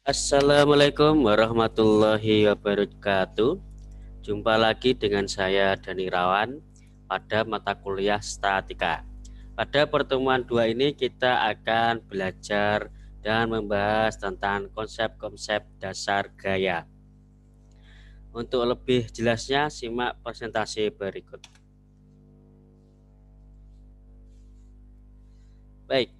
Assalamualaikum warahmatullahi wabarakatuh. Jumpa lagi dengan saya Dani Rawan pada mata kuliah statika. Pada pertemuan 2 ini kita akan belajar dan membahas tentang konsep-konsep dasar gaya. Untuk lebih jelasnya simak presentasi berikut. Baik,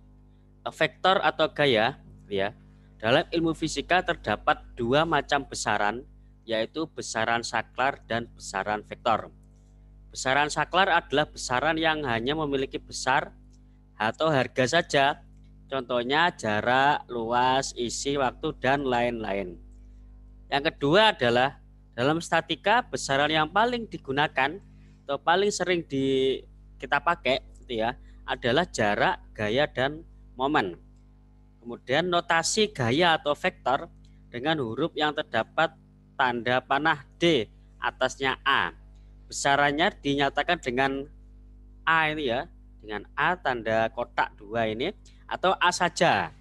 vektor atau gaya ya. Dalam ilmu fisika terdapat dua macam besaran, yaitu besaran saklar dan besaran vektor. Besaran saklar adalah besaran yang hanya memiliki besar atau harga saja, contohnya jarak, luas, isi, waktu, dan lain-lain. Yang kedua adalah dalam statika besaran yang paling digunakan atau paling sering kita pakai gitu ya, adalah jarak, gaya, dan momen. Kemudian notasi gaya atau vektor dengan huruf yang terdapat tanda panah D atasnya A. Besarannya dinyatakan dengan A ini ya, dengan A tanda kotak 2 ini atau A saja.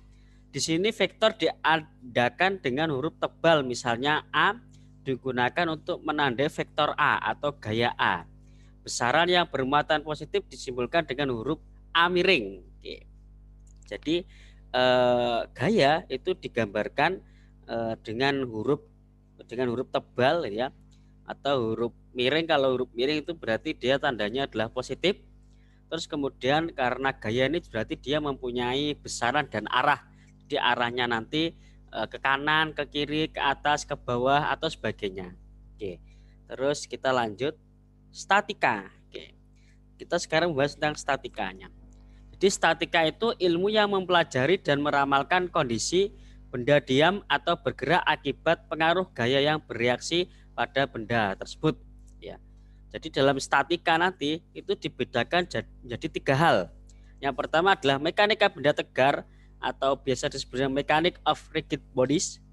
Di sini vektor diadakan dengan huruf tebal, misalnya A digunakan untuk menandai vektor A atau gaya A. Besaran yang bermuatan positif disimbolkan dengan huruf A miring. Oke. Jadi gaya itu digambarkan dengan huruf tebal ya, atau huruf miring. Kalau huruf miring itu berarti dia tandanya adalah positif. Terus kemudian karena gaya ini berarti dia mempunyai besaran dan arah. Jadi arahnya nanti ke kanan, ke kiri, ke atas, ke bawah, atau sebagainya. Oke. Terus kita lanjut statika. Oke. Kita sekarang bahas tentang statikanya. Jadi statika itu ilmu yang mempelajari dan meramalkan kondisi benda diam atau bergerak akibat pengaruh gaya yang bereaksi pada benda tersebut. Ya. Jadi dalam statika nanti itu dibedakan jadi 3 hal. Yang pertama adalah mekanika benda tegar atau biasa disebut dengan mechanics of rigid bodies.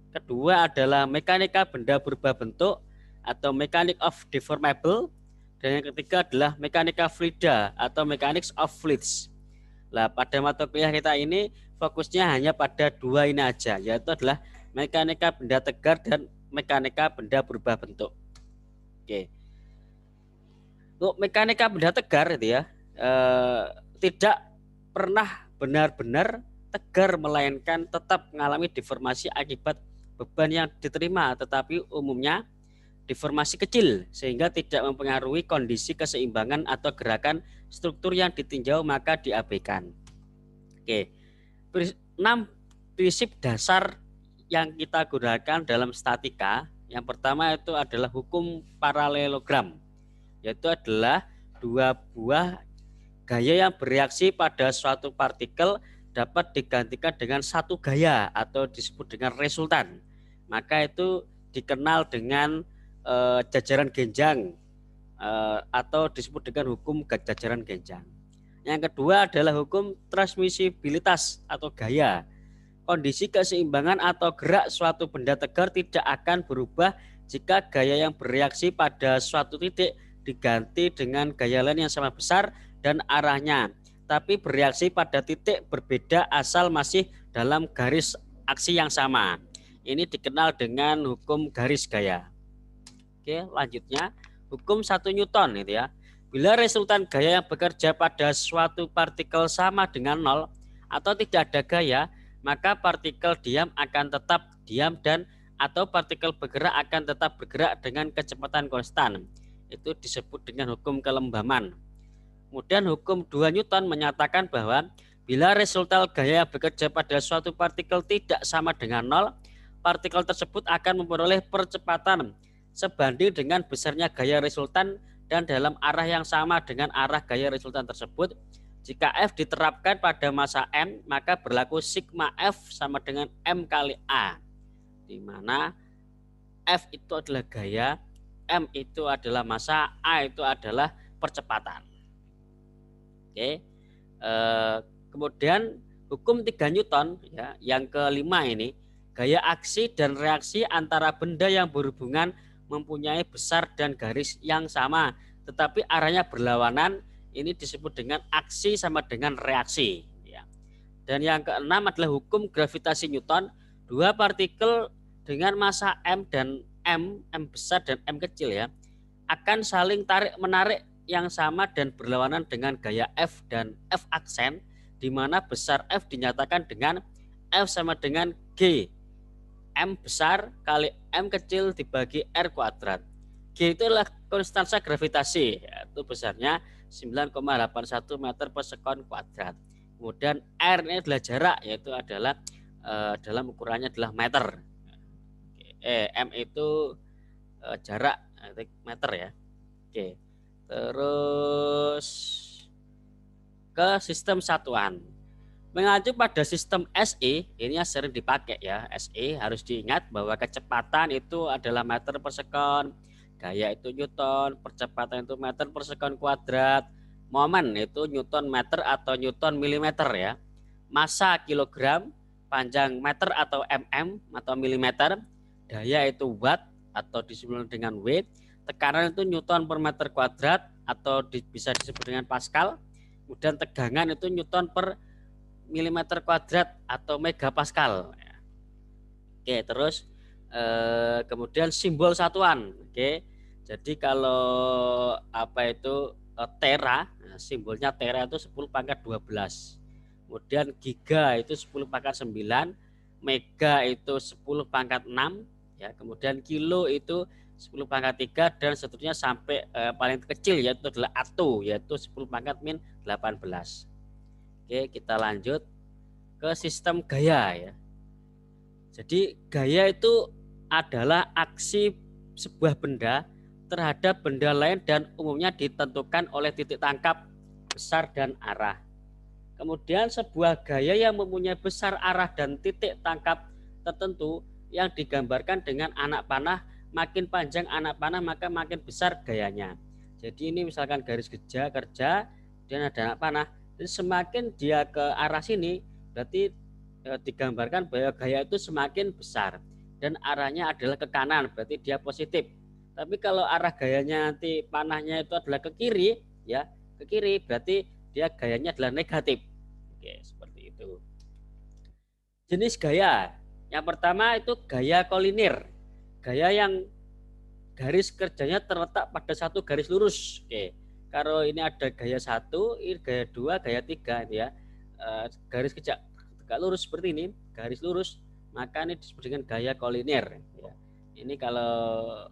Kedua adalah mekanika benda berubah bentuk atau mechanics of deformable. Dan yang ketiga adalah mekanika fluida atau mechanics of fluids. Nah, pada mata kuliah kita ini fokusnya hanya pada 2 ini aja, yaitu adalah mekanika benda tegar dan mekanika benda berubah bentuk. Oke. Untuk mekanika benda tegar itu ya, tidak pernah benar-benar tegar, melainkan tetap mengalami deformasi akibat beban yang diterima, tetapi umumnya deformasi kecil sehingga tidak mempengaruhi kondisi keseimbangan atau gerakan struktur yang ditinjau, maka diabaikan. Oke. 6 prinsip dasar yang kita gunakan dalam statika. Yang pertama itu adalah hukum paralelogram, yaitu adalah 2 buah gaya yang bereaksi pada suatu partikel dapat digantikan dengan satu gaya atau disebut dengan resultan. Maka itu dikenal dengan jajaran genjang atau disebut dengan hukum jajaran genjang. Yang kedua adalah hukum transmisibilitas atau gaya. Kondisi keseimbangan atau gerak suatu benda tegar tidak akan berubah jika gaya yang bereaksi pada suatu titik diganti dengan gaya lain yang sama besar dan arahnya, tapi bereaksi pada titik berbeda asal masih dalam garis aksi yang sama. Ini dikenal dengan hukum garis gaya. Oke, lanjutnya hukum 1 Newton itu ya. Bila resultan gaya yang bekerja pada suatu partikel sama dengan 0 atau tidak ada gaya, maka partikel diam akan tetap diam dan atau partikel bergerak akan tetap bergerak dengan kecepatan konstan. Itu disebut dengan hukum kelembaman. Kemudian hukum 2 Newton menyatakan bahwa bila resultan gaya yang bekerja pada suatu partikel tidak sama dengan 0, partikel tersebut akan memperoleh percepatan sebanding dengan besarnya gaya resultan dan dalam arah yang sama dengan arah gaya resultan tersebut. Jika F diterapkan pada massa M, maka berlaku sigma F sama dengan M kali A, di mana F itu adalah gaya, M itu adalah massa, A itu adalah percepatan. Oke. Kemudian hukum 3 Newton ya, yang kelima ini, gaya aksi dan reaksi antara benda yang berhubungan mempunyai besar dan garis yang sama tetapi arahnya berlawanan. Ini disebut dengan aksi sama dengan reaksi ya. Dan yang keenam adalah hukum gravitasi Newton. Dua partikel dengan massa m dan m besar dan m kecil ya, akan saling tarik menarik yang sama dan berlawanan dengan gaya F dan F aksen, di mana besar F dinyatakan dengan F sama dengan G M besar kali M kecil dibagi R kuadrat. G itu adalah konstansa gravitasi, yaitu besarnya 9,81 meter per sekon kuadrat. Kemudian R ini adalah jarak, yaitu adalah dalam ukurannya adalah meter. M itu jarak, meter ya. Oke. Terus ke sistem satuan. Mengacu pada sistem SI, ini yang sering dipakai ya. SI harus diingat bahwa kecepatan itu adalah meter per sekon, gaya itu Newton, percepatan itu meter per sekon kuadrat, momen itu Newton meter atau Newton milimeter ya, massa kilogram, panjang meter atau mm atau milimeter, daya itu watt atau disebut dengan W, tekanan itu Newton per meter kuadrat atau bisa disebut dengan Pascal, kemudian tegangan itu Newton per milimeter kuadrat atau megapascal. Oke, terus kemudian simbol satuan. Oke, jadi kalau apa itu tera, simbolnya tera itu 10 pangkat 12. Kemudian giga itu 10 pangkat 9, mega itu 10 pangkat 6, ya. Kemudian kilo itu 10 pangkat 3 dan seterusnya sampai paling kecil yaitu adalah atto, yaitu 10 pangkat min 18. Oke, kita lanjut ke sistem gaya ya. Jadi gaya itu adalah aksi sebuah benda terhadap benda lain dan umumnya ditentukan oleh titik tangkap, besar, dan arah. Kemudian sebuah gaya yang mempunyai besar, arah, dan titik tangkap tertentu yang digambarkan dengan anak panah, makin panjang anak panah maka makin besar gayanya. Jadi ini misalkan garis kerja dan ada anak panah. Jadi semakin dia ke arah sini berarti digambarkan bahwa gaya itu semakin besar dan arahnya adalah ke kanan, berarti dia positif. Tapi kalau arah gayanya nanti panahnya itu adalah ke kiri ya, ke kiri berarti dia gayanya adalah negatif. Oke, seperti itu. Jenis gaya yang pertama itu gaya kolinir, gaya yang garis kerjanya terletak pada satu garis lurus. Oke, kalau ini ada gaya 1, ini gaya 2, gaya 3 ya. Garis kerja tegak lurus seperti ini, garis lurus, maka ini disebut dengan gaya kolinir ya. Ini kalau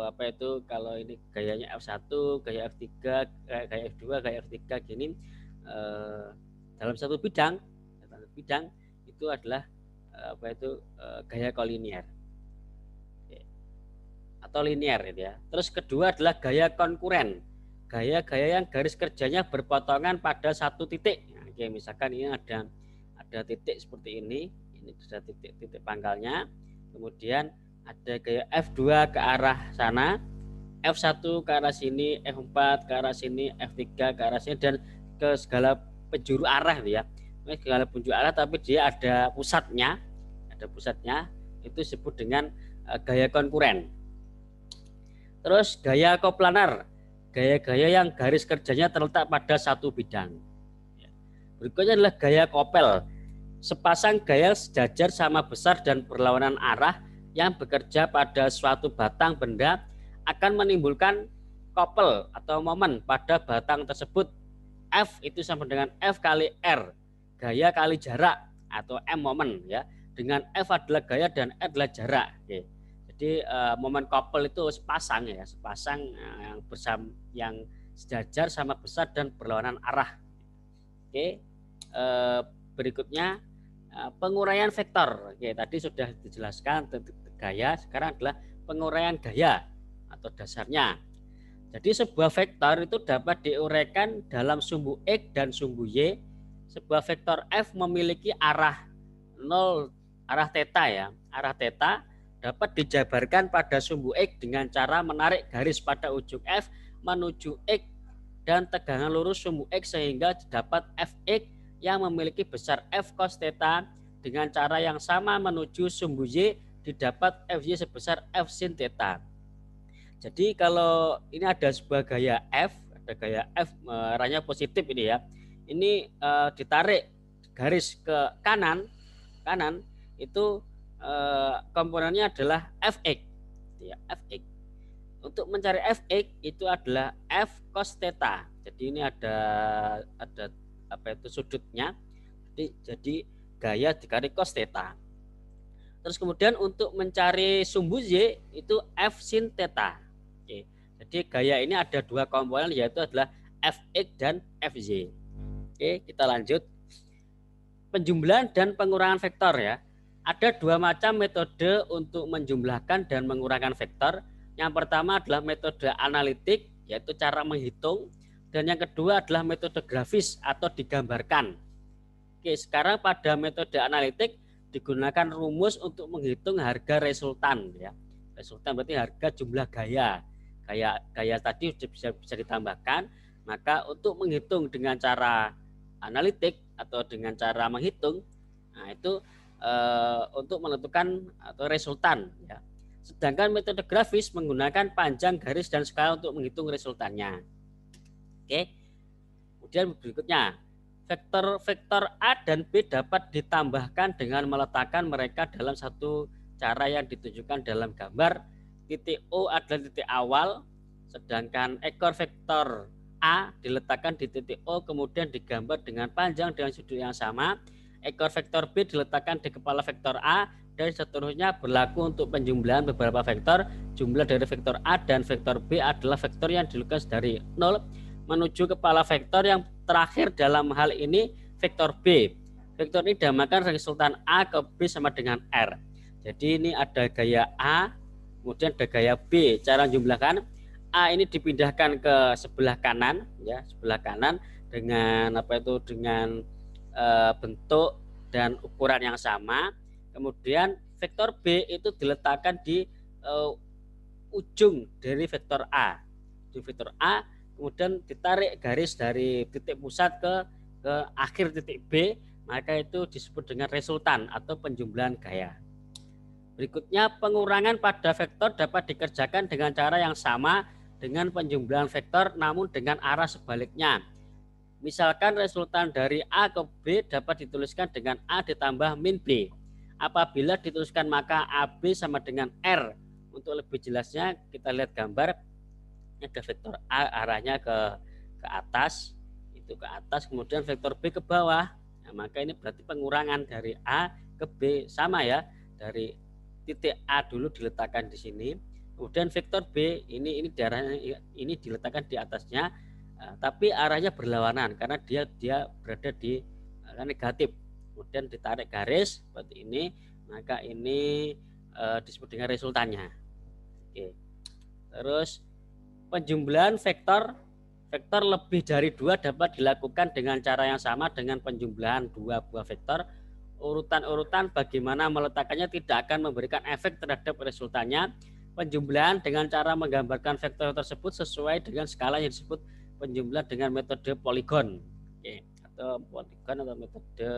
apa itu, kalau ini gayanya F1, gaya F3, gaya F2, gaya F3 gini dalam satu bidang itu adalah apa itu gaya kolinir atau linier ya. Terus kedua adalah gaya konkuren, gaya-gaya yang garis kerjanya berpotongan pada satu titik. Nah, oke, misalkan ini ada titik seperti ini ada titik pangkalnya, kemudian ada gaya F2 ke arah sana, F1 ke arah sini, F4 ke arah sini, F3 ke arah sini, dan ke segala penjuru arah ya. Segala penjuru arah tapi dia ada pusatnya, itu disebut dengan gaya konkuren. Terus gaya koplanar, gaya-gaya yang garis kerjanya terletak pada satu bidang. Berikutnya adalah gaya kopel, sepasang gaya sejajar sama besar dan berlawanan arah yang bekerja pada suatu batang benda akan menimbulkan kopel atau momen pada batang tersebut. F itu sama dengan F kali R, gaya kali jarak atau M momen ya. Dengan F adalah gaya dan R adalah jarak. Oke. Jadi momen kopel itu sepasang ya, yang bersama, yang sejajar sama besar dan berlawanan arah. Oke, berikutnya penguraian vektor. Oke, tadi sudah dijelaskan gaya, sekarang adalah penguraian gaya atau dasarnya. Jadi sebuah vektor itu dapat diuraikan dalam sumbu X dan sumbu Y. Sebuah vektor F memiliki arah 0, arah theta ya, arah theta dapat dijabarkan pada sumbu X dengan cara menarik garis pada ujung F menuju X dan tegangan lurus sumbu X sehingga dapat Fx yang memiliki besar F cos theta. Dengan cara yang sama menuju sumbu Y didapat Fy sebesar F sin theta. Jadi kalau ini ada sebuah gaya F, ada gaya F arahnya positif ini ya. Ini ditarik garis ke kanan itu komponennya adalah fx, ya, fx. Untuk mencari fx itu adalah f cos theta. Jadi ini ada apa itu sudutnya. Jadi gaya dikali cos theta. Terus kemudian untuk mencari sumbu y itu f sin theta. Oke. Jadi gaya ini ada dua komponen yaitu adalah fx dan fy. Oke, kita lanjut. Penjumlahan dan pengurangan vektor ya. Ada dua macam metode untuk menjumlahkan dan mengurangkan vektor. Yang pertama adalah metode analitik, yaitu cara menghitung. Dan yang kedua adalah metode grafis atau digambarkan. Oke, sekarang pada metode analitik digunakan rumus untuk menghitung harga resultan ya. Resultan berarti harga jumlah gaya. Gaya tadi bisa ditambahkan. Maka untuk menghitung dengan cara analitik atau dengan cara menghitung, nah itu untuk menentukan atau resultan ya. Sedangkan metode grafis menggunakan panjang, garis, dan skala untuk menghitung resultannya. Oke. Kemudian berikutnya, vektor A dan B dapat ditambahkan dengan meletakkan mereka dalam satu cara yang ditunjukkan dalam gambar. Titik O adalah titik awal, sedangkan ekor vektor A diletakkan di titik O kemudian digambar dengan panjang dengan sudut yang sama. Ekor vektor B diletakkan di kepala vektor A dan seterusnya berlaku untuk penjumlahan beberapa vektor. Jumlah dari vektor A dan vektor B adalah vektor yang dilukis dari 0 menuju kepala vektor yang terakhir dalam hal ini vektor B. Vektor ini dinamakan resultan A ke B sama dengan R. Jadi ini ada gaya A, kemudian ada gaya B. Cara menjumlahkan A ini dipindahkan ke sebelah kanan ya, sebelah kanan dengan dengan bentuk dan ukuran yang sama. Kemudian vektor B itu diletakkan di ujung dari vektor A. Di vektor A kemudian ditarik garis dari titik pusat ke akhir titik B, maka itu disebut dengan resultan atau penjumlahan gaya. Berikutnya, pengurangan pada vektor dapat dikerjakan dengan cara yang sama dengan penjumlahan vektor namun dengan arah sebaliknya. Misalkan resultan dari A ke B dapat dituliskan dengan A ditambah min B. Apabila dituliskan maka AB sama dengan R. Untuk lebih jelasnya kita lihat gambar. Ini ada vektor A arahnya ke atas, itu ke atas, kemudian vektor B ke bawah. Nah, maka ini berarti pengurangan dari A ke B sama ya. Dari titik A dulu diletakkan di sini. Kemudian vektor B ini diletakkan di atasnya. Tapi arahnya berlawanan karena dia berada di negatif. Kemudian ditarik garis seperti ini, maka ini disebut dengan resultannya. Oke. Terus penjumlahan vektor lebih dari 2 dapat dilakukan dengan cara yang sama dengan penjumlahan 2 buah vektor. Urutan-urutan bagaimana meletakkannya tidak akan memberikan efek terhadap resultannya. Penjumlahan dengan cara menggambarkan vektor tersebut sesuai dengan skala yang disebut penjumlahan dengan metode poligon. Oke, atau poligon atau metode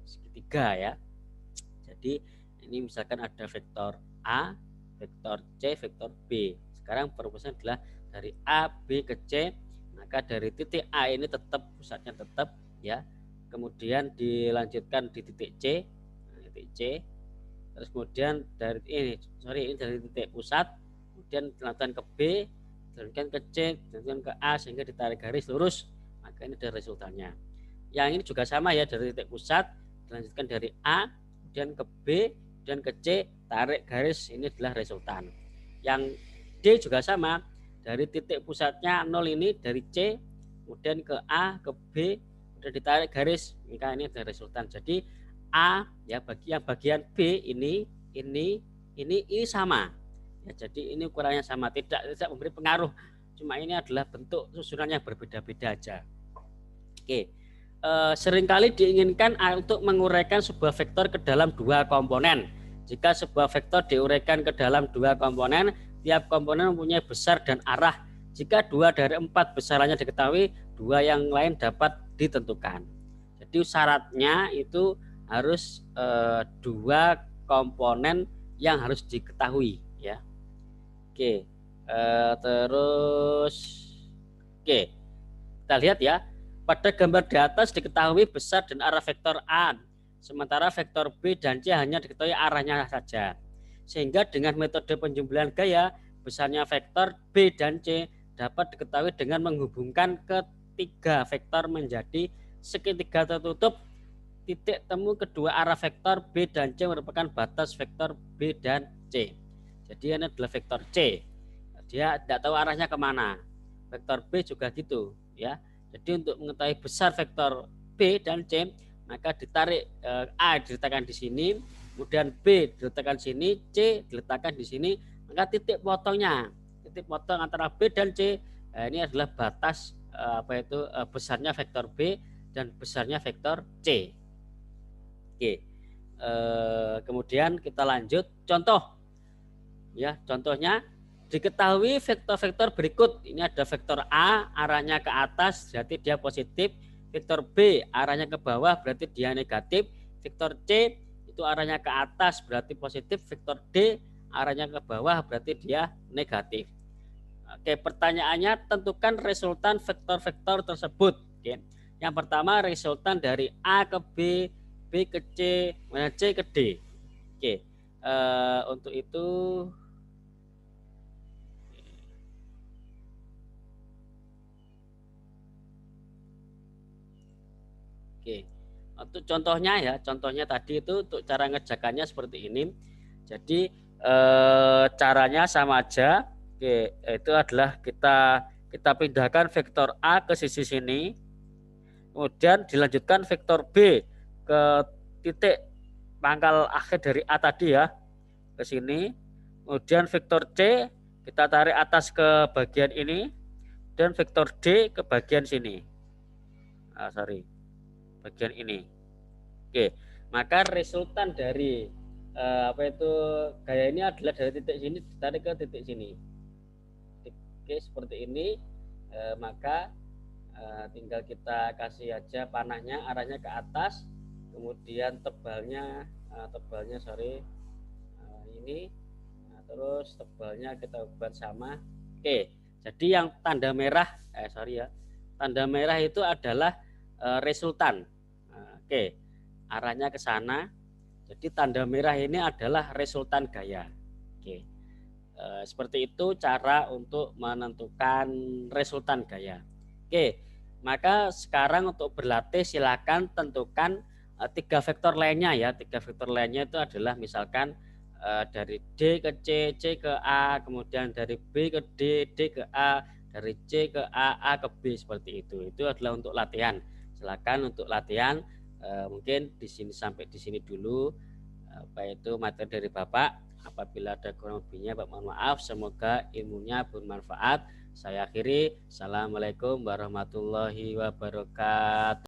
segitiga ya. Jadi ini misalkan ada vektor A, vektor C, vektor B. Sekarang perumusan adalah dari A, B ke C, maka dari titik A ini tetap pusatnya tetap ya. Kemudian dilanjutkan di titik C, titik C. Terus kemudian dari ini dari titik pusat, kemudian dilanjutkan ke B, dilanjutkan ke C, dilanjutkan ke A sehingga ditarik garis lurus, maka ini dari resultannya. Yang ini juga sama ya, dari titik pusat dilanjutkan dari A, kemudian ke B, kemudian ke C, tarik garis, ini adalah resultan. Yang D juga sama, dari titik pusatnya 0 ini dari C, kemudian ke A, ke B, kemudian ditarik garis, maka ini adalah resultan. Jadi A ya bagian B ini sama. Ya, jadi ini ukurannya sama, tidak memberi pengaruh. Cuma ini adalah bentuk susunan yang berbeda-beda aja. Oke. Seringkali diinginkan untuk menguraikan sebuah vektor ke dalam 2 komponen. Jika sebuah vektor diuraikan ke dalam 2 komponen, tiap komponen mempunyai besar dan arah. Jika 2 dari 4 besarannya diketahui, 2 yang lain dapat ditentukan. Jadi syaratnya itu harus 2 komponen yang harus diketahui ya. Oke, terus kita lihat ya, pada gambar di atas diketahui besar dan arah vektor A Sementara vektor B dan C hanya diketahui arahnya saja. Sehingga dengan metode penjumlahan gaya, besarnya vektor B dan C dapat diketahui dengan menghubungkan ketiga vektor menjadi segitiga tertutup. Titik temu kedua arah vektor B dan C merupakan batas vektor B dan C. Jadi ini adalah vektor C. Dia tidak tahu arahnya kemana. Vektor B juga gitu, ya. Jadi untuk mengetahui besar vektor B dan C, maka ditarik A diletakkan di sini, kemudian B diletakkan di sini, C diletakkan di sini, maka titik potong antara B dan C ini adalah batas besarnya vektor B dan besarnya vektor C. Oke. Kemudian kita lanjut contoh. Ya, contohnya diketahui vektor-vektor berikut. Ini ada vektor A arahnya ke atas berarti dia positif, vektor B arahnya ke bawah berarti dia negatif, vektor C itu arahnya ke atas berarti positif, vektor D arahnya ke bawah berarti dia negatif. Oke, pertanyaannya tentukan resultan vektor-vektor tersebut. Oke. Yang pertama resultan dari A ke B, B ke C, C ke D. Oke. Untuk itu oke, untuk contohnya tadi itu untuk cara ngerjakannya seperti ini. Jadi caranya sama aja. Oke, itu adalah kita pindahkan vektor A ke sisi sini, kemudian dilanjutkan vektor B ke titik pangkal akhir dari A tadi ya, ke sini. Kemudian vektor C kita tarik atas ke bagian ini, dan vektor D ke bagian sini. Bagian ini. Oke, maka resultan dari gaya ini adalah dari titik sini ditarik ke titik sini. Oke, seperti ini. Maka tinggal kita kasih aja panahnya arahnya ke atas, kemudian tebalnya ini, terus tebalnya kita buat sama. Oke, jadi yang tanda merah tanda merah itu adalah resultan. Oke, arahnya ke sana. Jadi tanda merah ini adalah resultan gaya. Oke, seperti itu cara untuk menentukan resultan gaya. Oke, maka sekarang untuk berlatih silakan tentukan tiga vektor lainnya ya. Tiga vektor lainnya itu adalah misalkan dari D ke C, C ke A, kemudian dari B ke D, D ke A, dari C ke A ke B, seperti itu. Itu adalah untuk latihan. Silakan untuk latihan. Mungkin di sini sampai di sini dulu itu materi dari Bapak. Apabila ada kurang lebihnya Bapak mohon maaf. Semoga ilmunya bermanfaat. Saya akhiri. Assalamualaikum warahmatullahi wabarakatuh.